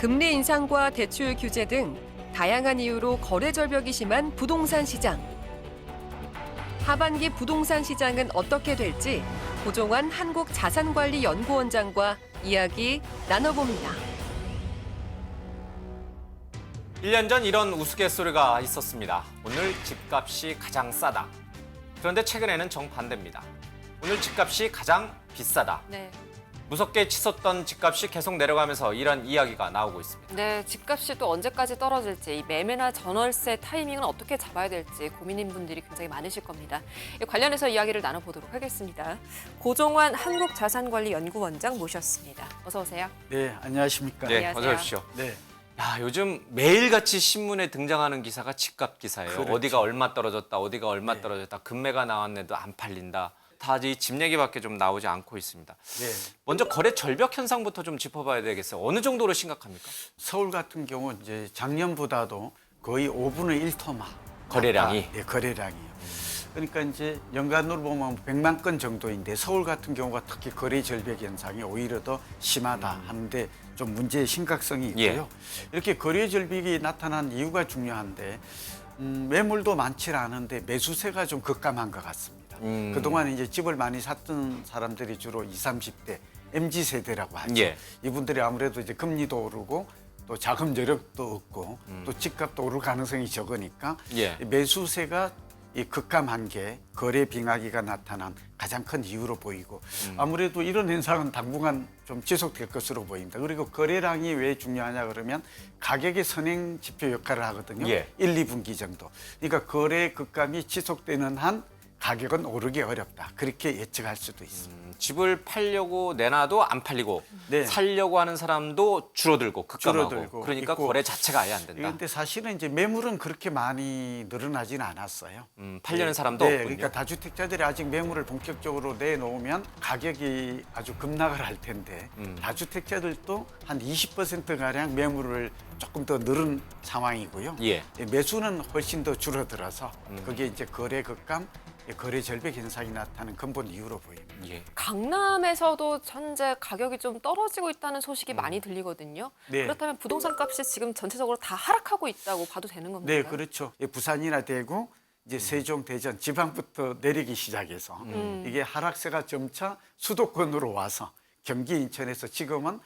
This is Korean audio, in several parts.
금리 인상과 대출 규제 등 다양한 이유로 거래 절벽이 심한 부동산 시장. 하반기 부동산 시장은 어떻게 될지 고종환 한국자산관리연구원장과 이야기 나눠봅니다. 1년 전 이런 우스갯소리가 있었습니다. 오늘 집값이 가장 싸다. 그런데 최근에는 정반대입니다. 오늘 집값이 가장 비싸다. 네. 무섭게 치솟던 집값이 계속 내려가면서 이런 이야기가 나오고 있습니다. 네, 집값이 또 언제까지 떨어질지, 이 매매나 전월세 타이밍은 어떻게 잡아야 될지 고민인 분들이 굉장히 많으실 겁니다. 관련해서 이야기를 나눠보도록 하겠습니다. 고종환 한국자산관리연구원장 모셨습니다. 어서 오세요. 네, 안녕하십니까. 네, 안녕하세요. 어서 오십시오. 네. 야, 요즘 매일같이 신문에 등장하는 기사가 집값 기사예요. 그렇죠. 어디가 얼마 떨어졌다, 어디가 얼마 네. 떨어졌다, 금매가 나왔는데도 안 팔린다. 다 이 집 얘기밖에 좀 나오지 않고 있습니다. 네. 먼저 거래 절벽 현상부터 좀 짚어봐야 되겠어요. 어느 정도로 심각합니까? 서울 같은 경우 이제 작년보다도 거의 5분의 1토마 거래량이? 네, 거래량이요. 그러니까 이제 연간으로 보면 100만 건 정도인데 서울 같은 경우가 특히 거래 절벽 현상이 오히려 더 심하다 하는데 좀 문제의 심각성이 있고요. 이렇게 거래 절벽이 나타난 이유가 중요한데 매물도 많지 않은데 매수세가 좀 급감한 것 같습니다. 그동안 이제 집을 많이 샀던 사람들이 주로 20, 30대 MZ 세대라고 하죠. 예. 이분들이 아무래도 이제 금리도 오르고 또 자금 여력도 없고 또 집값도 오를 가능성이 적으니까 예. 매수세가 이 급감한 게 거래 빙하기가 나타난 가장 큰 이유로 보이고 아무래도 이런 현상은 당분간 좀 지속될 것으로 보입니다. 그리고 거래량이 왜 중요하냐 그러면 가격의 선행 지표 역할을 하거든요. 예. 1, 2분기 정도. 그러니까 거래 급감이 지속되는 한 가격은 오르기 어렵다. 그렇게 예측할 수도 있습니다. 집을 팔려고 내놔도 안 팔리고 네. 살려고 하는 사람도 줄어들고 급감하고 줄어들고 그러니까 있고. 거래 자체가 아예 안 된다. 그런데 사실은 이제 매물은 그렇게 많이 늘어나지는 않았어요. 팔려는 사람도 네, 없군요. 그러니까 다주택자들이 아직 매물을 본격적으로 내놓으면 가격이 아주 급락을 할 텐데 다주택자들도 한 20%가량 매물을 조금 더 늘은 상황이고요. 예. 매수는 훨씬 더 줄어들어서 그게 이제 거래 급감, 거래 절벽 현상이 나타나는 근본 이유로 보입니다. 예. 강남에서도 현재 가격이 좀 떨어지고 있다는 소식이 많이 들리거든요. 네. 그렇다면 부동산 값이 지금 전체적으로 다 하락하고 있다고 봐도 되는 겁니까? 네, 그렇죠. 부산이나 대구, 이제 세종, 대전, 지방부터 내리기 시작해서 이게 하락세가 점차 수도권으로 와서 경기 인천에서 지금은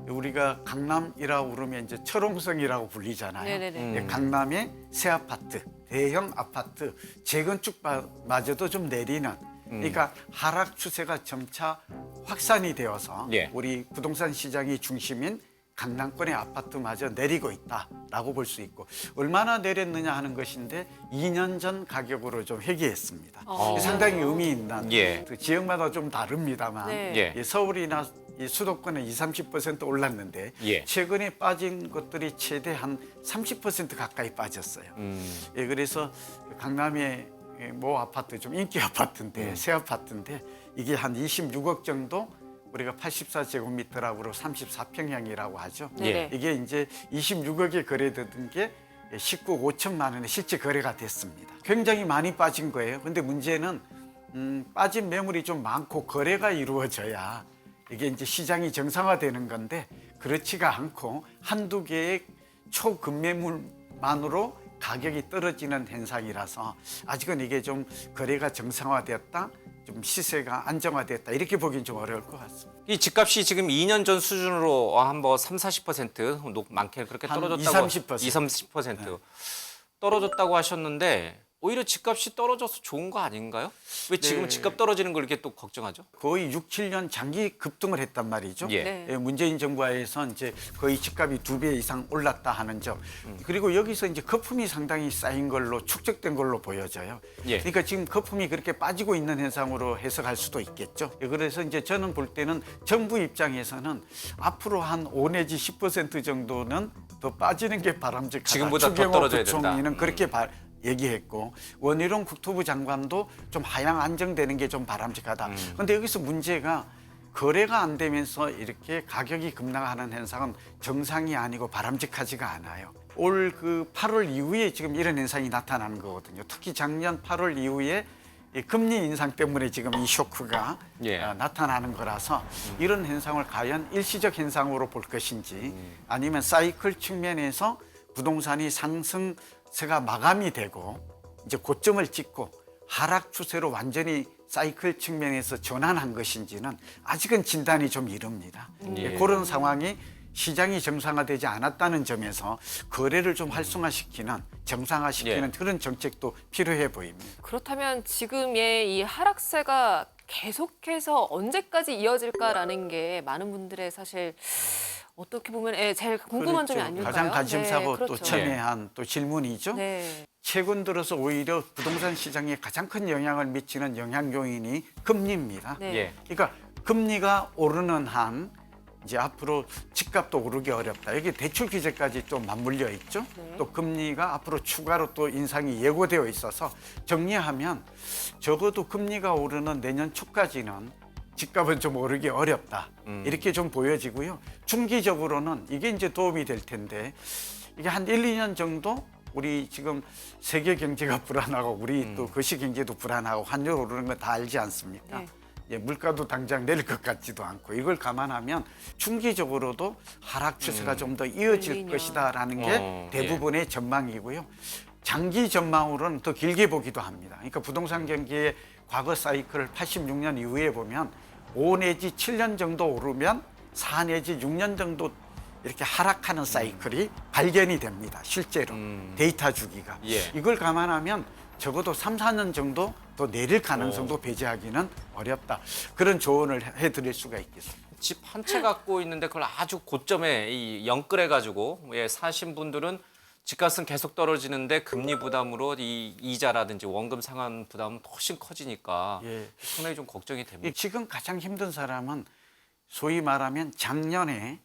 우리가 강남이라고 부르면 이제 철옹성이라고 불리잖아요. 네네네. 강남의 새 아파트, 대형 아파트 재건축마저도 좀 내리는 그러니까 하락 추세가 점차 확산이 되어서 예. 우리 부동산 시장의 중심인 강남권의 아파트마저 내리고 있다라고 볼 수 있고 얼마나 내렸느냐 하는 것인데 2년 전 가격으로 좀 회귀했습니다. 상당히 의미 있는 예. 그 지역마다 좀 다릅니다만 네. 예. 이 서울이나 이 수도권은 20, 30% 올랐는데 예. 최근에 빠진 것들이 최대 한 30% 가까이 빠졌어요. 예, 그래서 강남의 모 아파트 좀 인기 아파트인데 새 아파트인데 이게 한 26억 정도 우리가 84제곱미터라고 34평형이라고 하죠. 예. 이게 이제 26억에 거래되던 게 19억 5천만 원에 실제 거래가 됐습니다. 굉장히 많이 빠진 거예요. 근데 문제는 빠진 매물이 좀 많고 거래가 이루어져야 이게 이제 시장이 정상화되는 건데 그렇지가 않고 한두 개의 초급매물만으로 가격이 떨어지는 현상이라서 아직은 이게 좀 거래가 정상화되었다, 좀 시세가 안정화됐다 이렇게 보기는 좀 어려울 것 같습니다. 이 집값이 지금 2년 전 수준으로 한 뭐 30-40% 많게 그렇게 한 떨어졌다고 20-30%. 20-30% 떨어졌다고 하셨는데 오히려 집값이 떨어져서 좋은 거 아닌가요? 왜 지금은 네. 집값 떨어지는 걸 이렇게 또 걱정하죠? 거의 6, 7년 장기 급등을 했단 말이죠. 예. 네. 예, 문재인 정부하에서 이제 거의 집값이 2배 이상 올랐다 하는 점. 그리고 여기서 이제 거품이 상당히 쌓인 걸로 축적된 걸로 보여져요. 예. 그러니까 지금 거품이 그렇게 빠지고 있는 현상으로 해석할 수도 있겠죠. 예, 그래서 이제 저는 볼 때는 정부 입장에서는 앞으로 한 5 내지 10% 정도는 더 빠지는 게 바람직하다. 지금보다 더 추경호 떨어져야 된다. 부총리는 그렇게 얘기했고 원희룡 국토부 장관도 좀 하향 안정되는 게 좀 바람직하다. 그런데 여기서 문제가 거래가 안 되면서 이렇게 가격이 급락하는 현상은 정상이 아니고 바람직하지가 않아요. 올 그 8월 이후에 지금 이런 현상이 나타나는 거거든요. 특히 작년 8월 이후에 이 금리 인상 때문에 지금 이 쇼크가 예. 나타나는 거라서 이런 현상을 과연 일시적 현상으로 볼 것인지 아니면 사이클 측면에서 부동산이 상승세가 마감이 되고 이제 고점을 찍고 하락 추세로 완전히 사이클 측면에서 전환한 것인지는 아직은 진단이 좀 이릅니다. 예. 그런 상황이 시장이 정상화되지 않았다는 점에서 거래를 좀 활성화시키는 정상화시키는 예. 그런 정책도 필요해 보입니다. 그렇다면 지금의 이 하락세가 계속해서 언제까지 이어질까라는 게 많은 분들의 사실 어떻게 보면 제일 궁금한 점이 그렇죠. 아닐까요? 가장 관심사고 네, 또 그렇죠. 첨예한 또 질문이죠. 네. 최근 들어서 오히려 부동산 시장에 가장 큰 영향을 미치는 영향 요인이 금리입니다. 네. 예. 그러니까 금리가 오르는 한 이제 앞으로 집값도 오르기 어렵다. 여기 대출 규제까지 좀 맞물려 있죠. 네. 또 금리가 앞으로 추가로 또 인상이 예고되어 있어서 정리하면 적어도 금리가 오르는 내년 초까지는 집값은 좀 오르기 어렵다. 이렇게 좀 보여지고요. 중기적으로는 이게 이제 도움이 될 텐데 이게 한 1, 2년 정도 우리 지금 세계 경제가 불안하고 우리 또 거시 경제도 불안하고 환율 오르는 거 다 알지 않습니까? 네. 예, 물가도 당장 내릴 것 같지도 않고 이걸 감안하면 중기적으로도 하락 추세가 좀 더 이어질 1, 2년. 것이다라는 게 대부분의 전망이고요. 장기 전망으로는 더 길게 보기도 합니다. 그러니까 부동산 경기의 과거 사이클을 86년 이후에 보면 5 내지 7년 정도 오르면 4 내지 6년 정도 이렇게 하락하는 사이클이 발견이 됩니다. 실제로 데이터 주기가. 예. 이걸 감안하면 적어도 3, 4년 정도 더 내릴 가능성도 배제하기는 어렵다. 그런 조언을 해드릴 수가 있겠습니다. 집 한 채 갖고 있는데 그걸 아주 고점에 이 영끌해 가지고 사신 분들은 집값은 계속 떨어지는데 금리 부담으로 이 이자라든지 원금 상환 부담은 훨씬 커지니까 예. 상당히 좀 걱정이 됩니다. 지금 가장 힘든 사람은 소위 말하면 작년에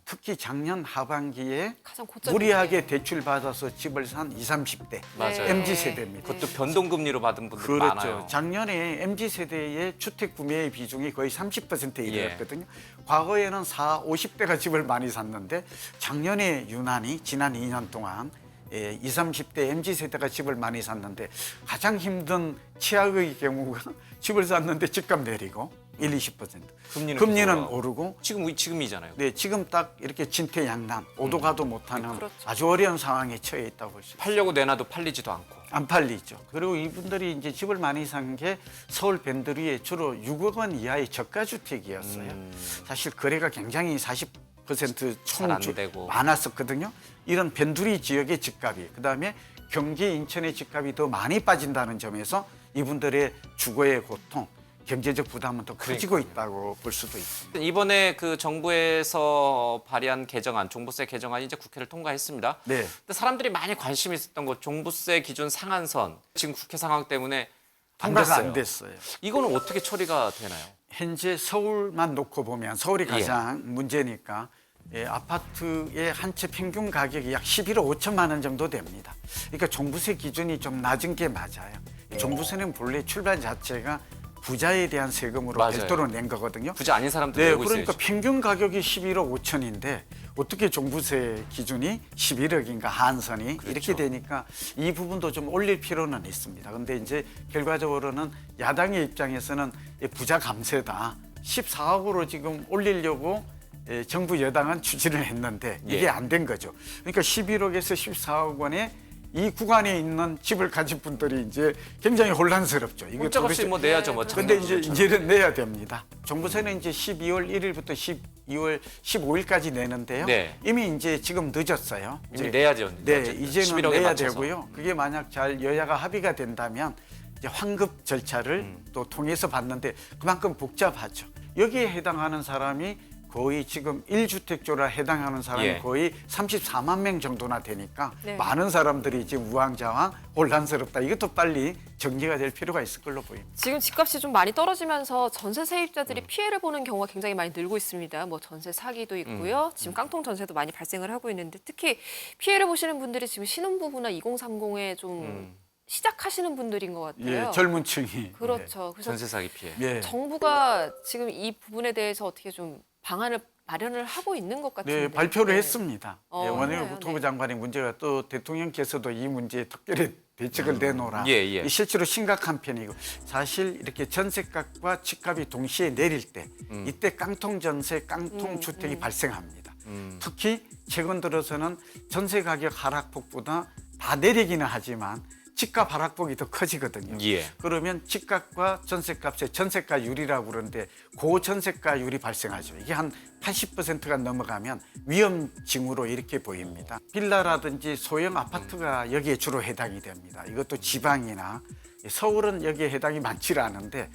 특히 작년 하반기에 가장 고점이네요. 무리하게 대출 받아서 집을 산 20, 30대 맞아요. MZ 세대입니다. 그것도 변동금리로 받은 분들이 그렇죠. 많아요. 작년에 MZ 세대의 주택 구매의 비중이 거의 30%에 예. 이르렀거든요. 과거에는 40, 50대가 집을 많이 샀는데 작년에 유난히 지난 2년 동안 20, 30대 MZ 세대가 집을 많이 샀는데 가장 힘든 최악의 경우가 집을 샀는데 집값 내리고 1, 20%. 금리는 오르고 지금이잖아요. 네, 지금 딱 이렇게 진퇴양난, 오도 가도 못하는 그렇죠. 아주 어려운 상황에 처해 있다고 볼 수 있습니다. 팔려고 내놔도 팔리지도 않고. 안 팔리죠. 그리고 이분들이 이제 집을 많이 산 게 서울 밴드리에 주로 6억 원 이하의 저가 주택이었어요. 사실 거래가 굉장히 40% 잘안 총 되고. 많았었거든요. 이런 밴드리 지역의 집값이 그다음에 경기 인천의 집값이 더 많이 빠진다는 점에서 이분들의 주거의 고통, 경제적 부담은 더 커지고 있다고 볼 수도 있습니다. 이번에 그 정부에서 발의한 개정안, 종부세 개정안이 이제 국회를 통과했습니다. 네. 근데 사람들이 많이 관심이 있었던 것, 종부세 기준 상한선. 지금 국회 상황 때문에 통과가 안 됐어요. 이거는 어떻게 처리가 되나요? 현재 서울만 놓고 보면 서울이 가장 문제니까 아파트의 한 채 평균 가격이 약 11억 5천만 원 정도 됩니다. 그러니까 종부세 기준이 좀 낮은 게 맞아요. 종부세는 본래 출발 자체가 부자에 대한 세금으로 맞아요. 별도로 낸 거거든요. 부자 아닌 사람들 네, 내고 그러니까 있어야죠. 평균 가격이 11억 5천인데 어떻게 종부세 기준이 11억인가 한선이 그렇죠. 이렇게 되니까 이 부분도 좀 올릴 필요는 있습니다. 근데 이제 결과적으로는 야당의 입장에서는 부자 감세다. 14억으로 지금 올리려고 정부 여당은 추진을 했는데 이게 예. 안 된 거죠. 그러니까 11억에서 14억 원에 이 구간에 있는 집을 가진 분들이 이제 굉장히 혼란스럽죠. 이게 꼼짝없이 도대체 뭐 내야죠. 뭐 근데 이제는 내야 됩니다. 종부세는 이제 12월 1일부터 12월 15일까지 내는데요. 네. 이미 이제 지금 늦었어요. 이미 이제 내야죠. 네, 어쨌든 이제는 11억에 내야 맞춰서. 되고요. 그게 만약 잘 여야가 합의가 된다면 이제 환급 절차를 또 통해서 받는데 그만큼 복잡하죠. 여기에 해당하는 사람이 거의 지금 1주택조라 해당하는 사람이 예. 거의 34만 명 정도나 되니까 네. 많은 사람들이 지금 우왕좌왕 혼란스럽다. 이것도 빨리 정리가 될 필요가 있을 걸로 보입니다. 지금 집값이 좀 많이 떨어지면서 전세 세입자들이 피해를 보는 경우가 굉장히 많이 늘고 있습니다. 뭐 전세 사기도 있고요. 지금 깡통 전세도 많이 발생을 하고 있는데 특히 피해를 보시는 분들이 지금 신혼부부나 2030에 좀 시작하시는 분들인 것 같아요. 예, 젊은 층이. 그렇죠. 그래서 전세 사기 피해. 예. 정부가 지금 이 부분에 대해서 어떻게 좀 방안을 마련을 하고 있는 것 같은데. 네, 발표를 네. 했습니다. 예, 그래요? 원효 국토부 네. 장관의 문제가 또 대통령께서도 이 문제에 특별히 대책을 내놓으라. 예, 예. 이 실제로 심각한 편이고 사실 이렇게 전세값과 집값이 동시에 내릴 때 이때 깡통 전세, 깡통 주택이 발생합니다. 특히 최근 들어서는 전세 가격 하락폭보다 다 내리기는 하지만 집값 하락폭이 더 커지거든요. 예. 그러면 집값과 전세값의 전세가율이라고 그러는데 고전세가율이 발생하죠. 이게 한 80%가 넘어가면 위험징후로 이렇게 보입니다. 빌라라든지 소형 아파트가 여기에 주로 해당이 됩니다. 이것도 지방이나 서울은 여기에 해당이 많지 않은데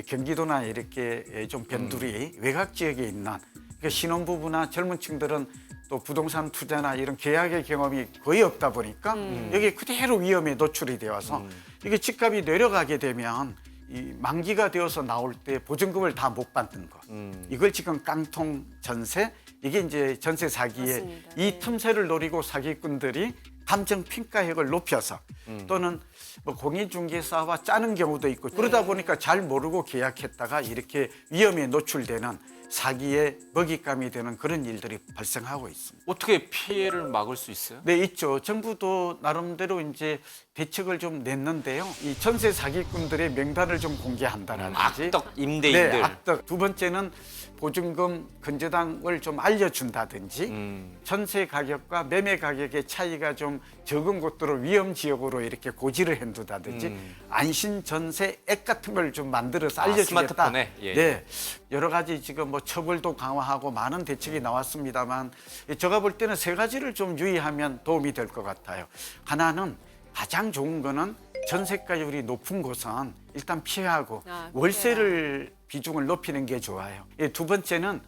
경기도나 이렇게 좀 변두리 외곽 지역에 있는 그러니까 신혼부부나 젊은 층들은 또 부동산 투자나 이런 계약의 경험이 거의 없다 보니까 여기 그대로 위험에 노출이 되어서 이게 집값이 내려가게 되면 이 만기가 되어서 나올 때 보증금을 다 못 받는 것. 이걸 지금 깡통 전세 이게 이제 전세 사기의 맞습니다. 이 틈새를 노리고 사기꾼들이 감정 평가액을 높여서 또는 뭐 공인중개사와 짜는 경우도 있고 그러다 보니까 잘 모르고 계약했다가 이렇게 위험에 노출되는 사기의 먹잇감이 되는 그런 일들이 발생하고 있습니다. 어떻게 피해를 막을 수 있어요? 네, 있죠. 정부도 나름대로 이제 대책을 좀 냈는데요. 이 전세 사기꾼들의 명단을 좀 공개한다라든지. 악덕 임대인들. 네, 악덕. 두 번째는 보증금 근저당을 좀 알려준다든지 전세 가격과 매매 가격의 차이가 좀 적은 곳들을 위험 지역으로 이렇게 고지를 해둔다든지 안심 전세 앱 같은 걸 좀 만들어서 알려주겠다. 스마트폰에? 예. 네, 여러 가지 지금 뭐 처벌도 강화하고 많은 대책이 나왔습니다만 제가 볼 때는 세 가지를 좀 유의하면 도움이 될 것 같아요. 하나는 가장 좋은 거는 전세가율이 높은 곳은 일단 피하고 월세를 비중을 높이는 게 좋아요. 두 번째는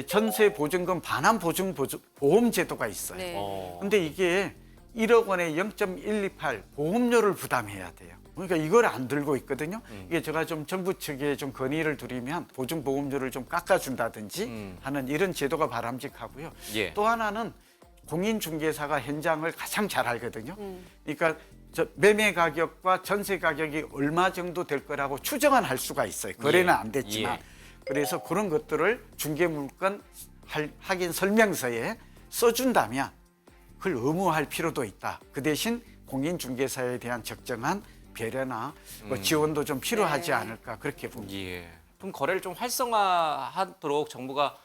전세 보증금 반환 보험 제도가 있어요. 네. 근데 이게 1억 원에 0.128 보험료를 부담해야 돼요. 그러니까 이걸 안 들고 있거든요. 이게 제가 좀 정부 측에 좀 건의를 드리면 보증보험료를 좀 깎아준다든지 하는 이런 제도가 바람직하고요. 예. 또 하나는 공인중개사가 현장을 가장 잘 알거든요. 그러니까 매매 가격과 전세 가격이 얼마 정도 될 거라고 추정은 할 수가 있어요. 거래는 안 됐지만. 예. 그래서 그런 것들을 중개물건 확인 설명서에 써준다면 그걸 의무화할 필요도 있다. 그 대신 공인중개사에 대한 적정한 배려나 뭐 지원도 좀 필요하지 않을까 그렇게 봅니다. 예. 그럼 거래를 좀 활성화하도록 정부가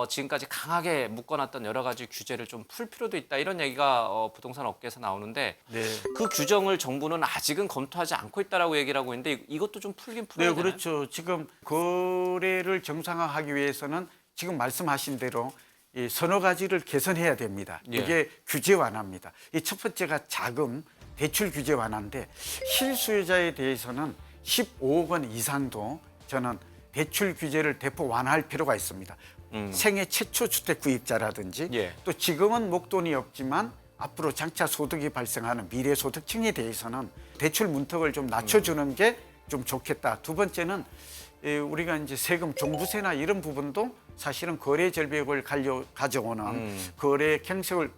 지금까지 강하게 묶어놨던 여러 가지 규제를 좀 풀 필요도 있다 이런 얘기가 부동산 업계에서 나오는데 네. 그 규정을 정부는 아직은 검토하지 않고 있다라고 얘기를 하고 있는데 이것도 좀 풀긴 풀어야 네, 되나요? 그렇죠. 지금 거래를 정상화하기 위해서는 지금 말씀하신 대로 이 서너 가지를 개선해야 됩니다. 예. 이게 규제 완화입니다. 이 첫 번째가 자금, 대출 규제 완화인데 실수요자에 대해서는 15억 원 이상도 저는 대출 규제를 대폭 완화할 필요가 있습니다. 생애 최초 주택 구입자라든지 예. 또 지금은 목돈이 없지만 앞으로 장차 소득이 발생하는 미래 소득층에 대해서는 대출 문턱을 좀 낮춰주는 게 좀 좋겠다. 두 번째는 우리가 이제 세금 종부세나 이런 부분도 사실은 거래 절벽을 가져오는 거래 경색을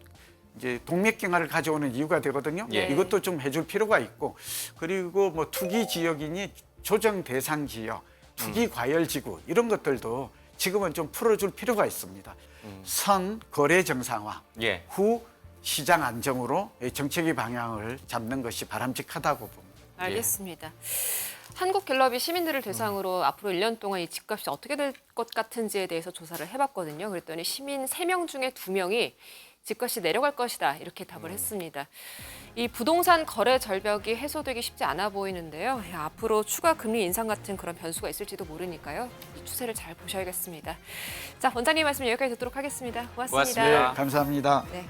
이제 동맥경화를 가져오는 이유가 되거든요. 예. 이것도 좀 해줄 필요가 있고 그리고 뭐 투기 지역이니 조정 대상 지역, 투기 과열 지구 이런 것들도 지금은 좀 풀어줄 필요가 있습니다. 선 거래 정상화 예. 후 시장 안정으로 정책의 방향을 잡는 것이 바람직하다고 봅니다. 알겠습니다. 한국갤럽이 시민들을 대상으로 앞으로 1년 동안 이 집값이 어떻게 될 것 같은지에 대해서 조사를 해봤거든요. 그랬더니 시민 3명 중에 2명이 집값이 내려갈 것이다 이렇게 답을 했습니다. 이 부동산 거래 절벽이 해소되기 쉽지 않아 보이는데요. 앞으로 추가 금리 인상 같은 그런 변수가 있을지도 모르니까요. 이 추세를 잘 보셔야겠습니다. 자, 원장님 말씀 여기까지 듣도록 하겠습니다. 고맙습니다. 고맙습니다. 감사합니다. 네.